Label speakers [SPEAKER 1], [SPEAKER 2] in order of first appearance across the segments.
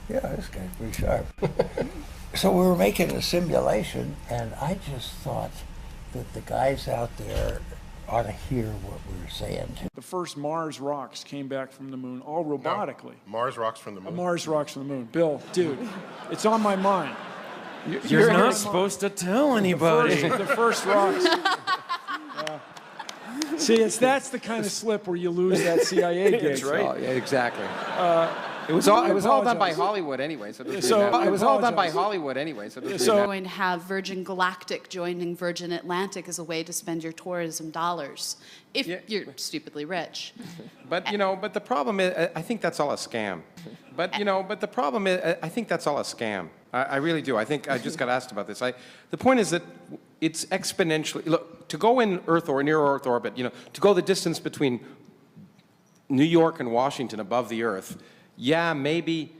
[SPEAKER 1] Yeah, this guy's pretty sharp. So we were making a simulation, and I just thought that the guys out there ought to hear what we were saying.
[SPEAKER 2] The first Mars rocks came back from the moon, all robotically.
[SPEAKER 3] No, Mars rocks from the moon.
[SPEAKER 2] Mars rocks from the moon. Bill, dude, it's on my mind.
[SPEAKER 4] You're not supposed to tell anybody.
[SPEAKER 2] The first rocks. See, that's the kind of slip where you lose that CIA gig.
[SPEAKER 4] That's right.
[SPEAKER 5] Oh, yeah, exactly. It was all done by Hollywood anyway. So it was all done by Hollywood anyway. So
[SPEAKER 6] you're going to have Virgin Galactic joining Virgin Atlantic as a way to spend your tourism dollars if you're stupidly rich.
[SPEAKER 5] But the problem is, I think that's all a scam. But the problem is, I think that's all a scam. I really do. I think I just got asked about this. The point is that it's exponentially. Look, to go in Earth or near Earth orbit, to go the distance between New York and Washington above the Earth. Yeah, maybe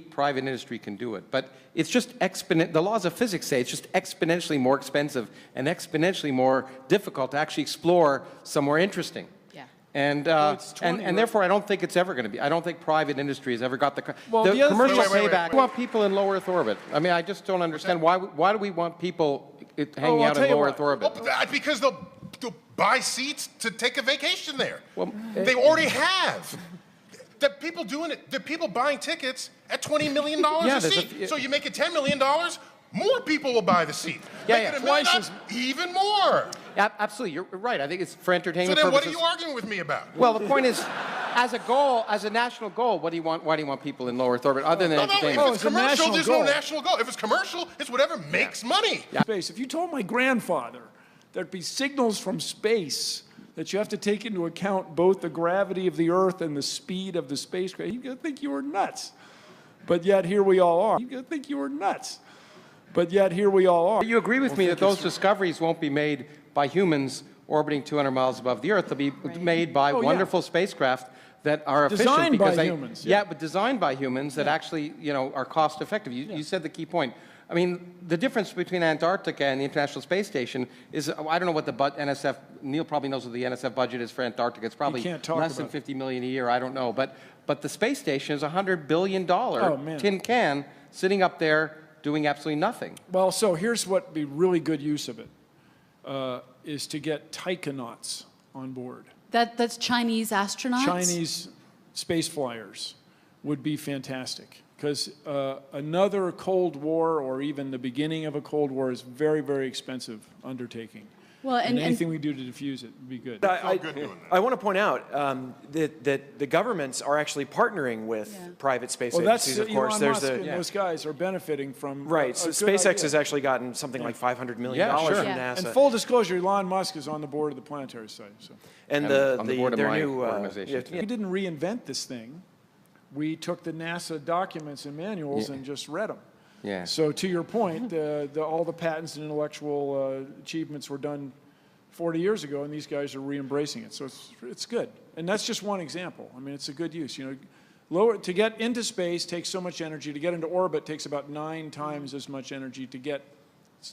[SPEAKER 5] private industry can do it, but it's just the laws of physics say it's just exponentially more expensive and exponentially more difficult to actually explore somewhere interesting.
[SPEAKER 6] Yeah.
[SPEAKER 5] And therefore, I don't think it's ever going to be. I don't think private industry has ever got the
[SPEAKER 2] the
[SPEAKER 5] commercial payback. We want people in low Earth orbit. I mean, I just don't understand why do we want people hanging out in low Earth orbit?
[SPEAKER 3] Well, because they'll buy seats to take a vacation there. Well, they already have. The people doing it, the people buying tickets at $20 million a seat. So you make it $10 million, more people will buy the seat. Make it $1 million, even more.
[SPEAKER 5] Yeah, absolutely, you're right. I think it's for entertainment
[SPEAKER 3] purposes.
[SPEAKER 5] So then
[SPEAKER 3] what are you arguing with me about?
[SPEAKER 5] Well, the point is, as a goal, as a national goal, why do you want people in low Earth orbit other than entertainment?
[SPEAKER 3] No, if it's commercial, there's no national goal. If it's commercial, it's whatever makes money.
[SPEAKER 2] Yeah. Space. If you told my grandfather there'd be signals from space that you have to take into account both the gravity of the Earth and the speed of the spacecraft, you're going to think you were nuts. But yet here we all are. You're going to think you were nuts. But yet here we all are.
[SPEAKER 5] You agree with me that those discoveries won't be made by humans orbiting 200 miles above the Earth. They'll be made by wonderful spacecraft that are efficient.
[SPEAKER 2] Designed
[SPEAKER 5] because
[SPEAKER 2] by humans.
[SPEAKER 5] Yeah, but designed by humans that actually, are cost effective. You said the key point. I mean, the difference between Antarctica and the International Space Station is, I don't know what the NSF, Neil probably knows what the NSF budget is for Antarctica. It's probably less than $50 million a year, I don't know. But the space station is a $100 billion tin can sitting up there doing absolutely nothing.
[SPEAKER 2] Well, so here's what would be really good use of it, is to get taikonauts on board.
[SPEAKER 6] That's Chinese astronauts?
[SPEAKER 2] Chinese space flyers would be fantastic. Because another Cold War or even the beginning of a Cold War is very, very expensive undertaking. Well, and anything we do to diffuse it would be good.
[SPEAKER 4] I want to point out that the governments are actually partnering with private space agencies, of course.
[SPEAKER 2] Elon Musk and those guys are benefiting from
[SPEAKER 4] Right, so SpaceX has actually gotten something like $500 million from NASA.
[SPEAKER 2] And full disclosure, Elon Musk is on the board of the Planetary Society. So.
[SPEAKER 5] And on the board of my organization.
[SPEAKER 2] We didn't reinvent this thing. We took the NASA documents and manuals and just read them.
[SPEAKER 5] Yeah.
[SPEAKER 2] So to your point, all the patents and intellectual achievements were done 40 years ago, and these guys are re-embracing it. So it's good. And that's just one example. I mean, it's a good use. To get into space takes so much energy. To get into orbit takes about 9 times as much energy. To get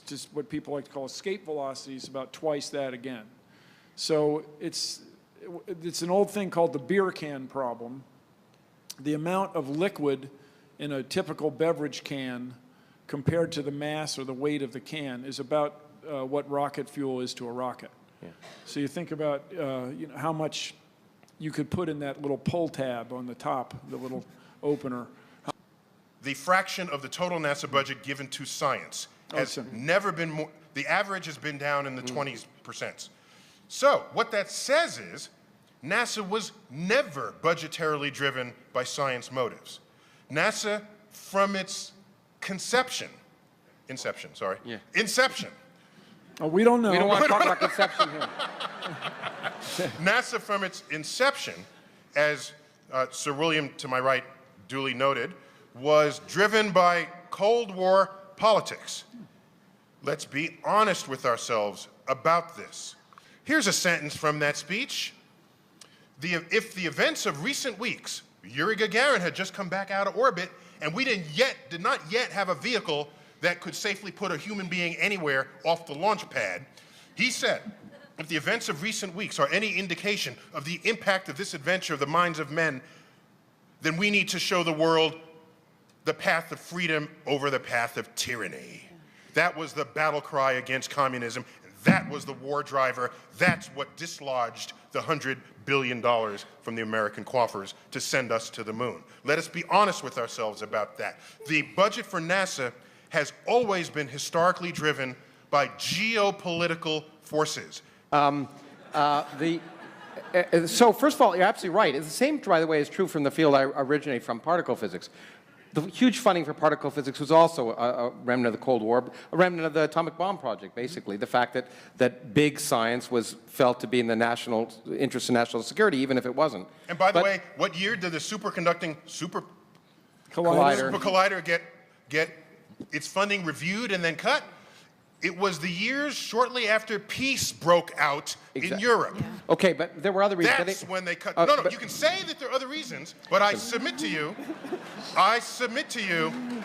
[SPEAKER 2] just what people like to call escape velocity is about twice that again. So it's an old thing called the beer can problem. The amount of liquid in a typical beverage can compared to the mass or the weight of the can is about what rocket fuel is to a rocket. Yeah. So you think about how much you could put in that little pull tab on the top, the little opener.
[SPEAKER 3] The fraction of the total NASA budget given to science has never been more. The average has been down in the 20%. So what that says is NASA was never budgetarily driven by science motives. NASA, from its inception.
[SPEAKER 2] Oh, we don't know.
[SPEAKER 5] We don't want to talk about conception here.
[SPEAKER 3] NASA, from its inception, as Sir William, to my right, duly noted, was driven by Cold War politics. Let's be honest with ourselves about this. Here's a sentence from that speech. If the events of recent weeks, Yuri Gagarin had just come back out of orbit, and we did not yet have a vehicle that could safely put a human being anywhere off the launch pad. He said, if the events of recent weeks are any indication of the impact of this adventure of the minds of men, then we need to show the world the path of freedom over the path of tyranny. That was the battle cry against communism. That was the war driver. That's what dislodged the $100 billion from the American coffers to send us to the moon. Let us be honest with ourselves about that. The budget for NASA has always been historically driven by geopolitical forces.
[SPEAKER 5] So first of all, you're absolutely right. It's the same, by the way, is true from the field I originate from, particle physics. The huge funding for particle physics was also a remnant of the Cold War, a remnant of the atomic bomb project, basically. The fact that big science was felt to be in the national interest of national security, even if it wasn't.
[SPEAKER 3] And by the way, what year did the superconducting collider get its funding reviewed and then cut? It was the years shortly after peace broke out in Europe.
[SPEAKER 6] Yeah.
[SPEAKER 5] Okay, but there were other reasons.
[SPEAKER 3] That's when they cut. No, you can say that there are other reasons, but I submit to you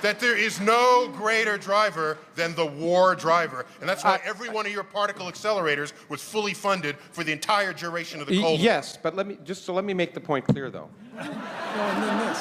[SPEAKER 3] that there is no greater driver than the war driver. And that's why every one of your particle accelerators was fully funded for the entire duration of the Cold War.
[SPEAKER 5] Yes, but let me make the point clear, though.
[SPEAKER 2] And then this.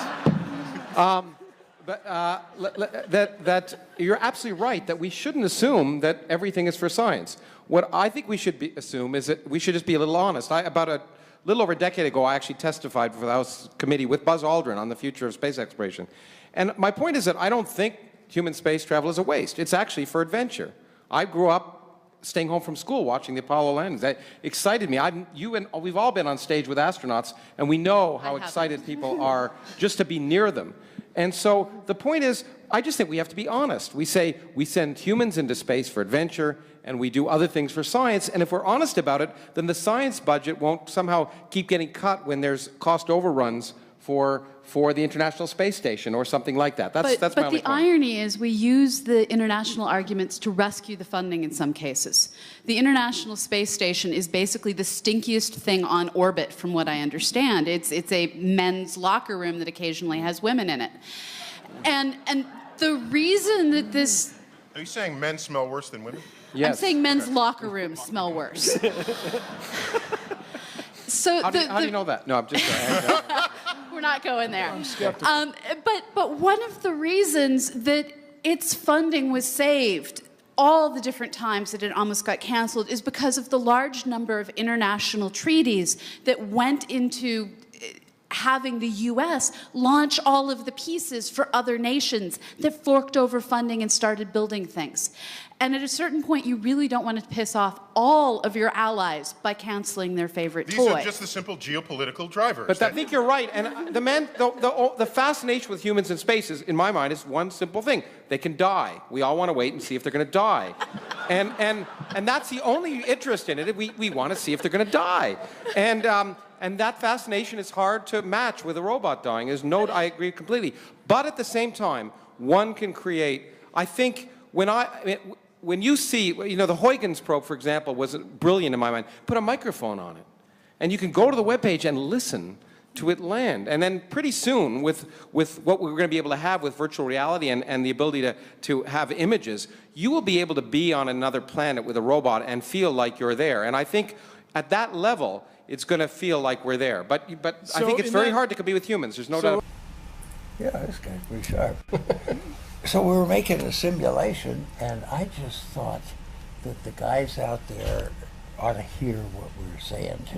[SPEAKER 5] That you're absolutely right that we shouldn't assume that everything is for science. What I think we should assume is that we should just be a little honest. About a little over a decade ago, I actually testified for the House Committee with Buzz Aldrin on the future of space exploration. And my point is that I don't think human space travel is a waste. It's actually for adventure. I grew up staying home from school watching the Apollo landings. That excited me. We've all been on stage with astronauts, and we know how excited people are just to be near them. And so the point is, I just think we have to be honest. We say we send humans into space for adventure, and we do other things for science, and if we're honest about it, then the science budget won't somehow keep getting cut when there's cost overruns for the International Space Station or something like that. That's my only point.
[SPEAKER 6] But the irony is we use the international arguments to rescue the funding in some cases. The International Space Station is basically the stinkiest thing on orbit, from what I understand. It's a men's locker room that occasionally has women in it. And the reason that this...
[SPEAKER 3] Are you saying men smell worse than women?
[SPEAKER 5] Yes.
[SPEAKER 6] I'm saying men's locker rooms smell worse. So
[SPEAKER 5] how do you know that? No, I'm just...
[SPEAKER 6] We're not going there. I'm skeptical. But one of the reasons that its funding was saved all the different times that it almost got canceled is because of the large number of international treaties that went into having the U.S. launch all of the pieces for other nations that forked over funding and started building things. And at a certain point, you really don't want to piss off all of your allies by canceling their favorite toy.
[SPEAKER 3] These are just the simple geopolitical drivers.
[SPEAKER 5] But I think you're right. And the fascination with humans in space is, in my mind, is one simple thing. They can die. We all want to wait and see if they're going to die. And that's the only interest in it. We want to see if they're going to die. And that fascination is hard to match with a robot dying. I agree completely. But at the same time, one can create, I think, when you see, the Huygens probe, for example, was brilliant in my mind. Put a microphone on it. And you can go to the webpage and listen to it land. And then pretty soon, with what we're going to be able to have with virtual reality and the ability to have images, you will be able to be on another planet with a robot and feel like you're there. And I think at that level, it's going to feel like we're there. But I think it's very hard to compete with humans. There's no doubt.
[SPEAKER 1] Yeah, this guy's pretty sharp. So we were making a simulation, and I just thought that the guys out there ought to hear what we were saying to